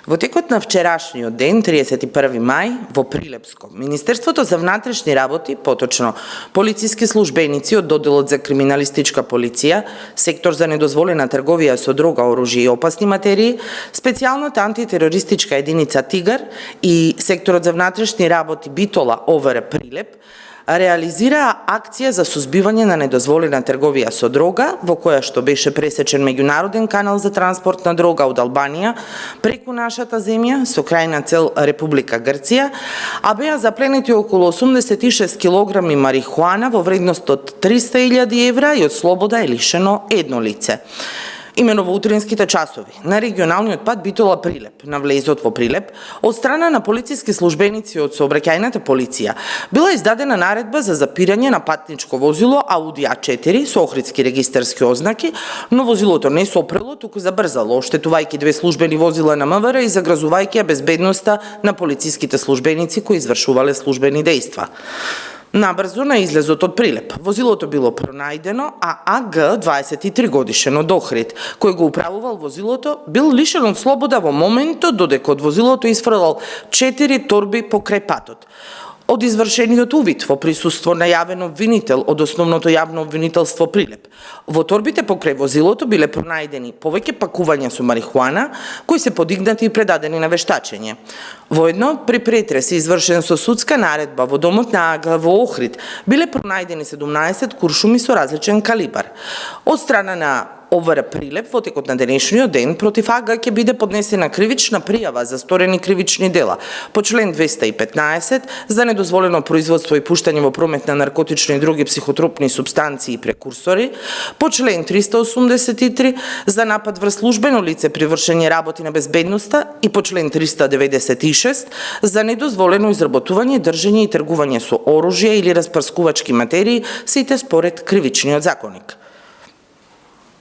Во текот на вчерашниот ден, 31 мај, во Прилепско, Министерството за внатрешни работи, поточно полициски службеници од Доделот за криминалистичка полиција, сектор за недозволена трговија со дрога, оружје и опасни материи, специјалната антитерористичка единица Тигар и секторот за внатрешни работи Битола ОВР Прилеп реализираа акција за сузбивање на недозволена трговија со дрога, во која што беше пресечен меѓународен канал за транспорт на дрога од Албанија преку нашата земја со крајна цел Република Грција, а беа запленети околу 86 килограми марихуана во вредност од 300.000 евра и од слобода е лишено едно лице. Имено во утринските часови на регионалниот пат Битола Прилеп, на влезот во Прилеп, од страна на полициски службеници од сообраќајната полиција, била издадена наредба за запирање на патничко возило Ауди А4 со охридски регистарски ознаки, но возилото не сопрело, туку забрзало, оштетувајќи две службени возила на МВР и загрозувајќи ја безбедноста на полициските службеници кои извршувале службени дејства. Набрзо на излезот од Прилеп, возилото било пронајдено, а АГ, 23 годишен од Охрид, кој го управувал возилото, бил лишен од слобода во моментот додека од возилото изфрлал 4 торби покрај патот. Од извршениот увид во присуство на јавен обвинител од Основното јавно обвинителство Прилеп. Во торбите покрај возилото биле пронајдени повеќе пакувања со марихуана, кои се подигнати и предадени на вештачење. Воедно, при претрес извршен со судска наредба во домот на АГ во Охрид, биле пронајдени 17 куршуми со различен калибар. Од страна на ОВР Прилеп во текот на денешниот ден против АГ ќе биде поднесена кривична пријава за сторени кривични дела по член 215 за недозволено производство и пуштање во промет на наркотични и други психотропни супстанции и прекурсори, по член 383 за напад врз службено лице при вршење работи на безбедноста и по член 396 за недозволено изработување, држење и тргување со оружје или распрскувачки материи, сите според кривичниот законник.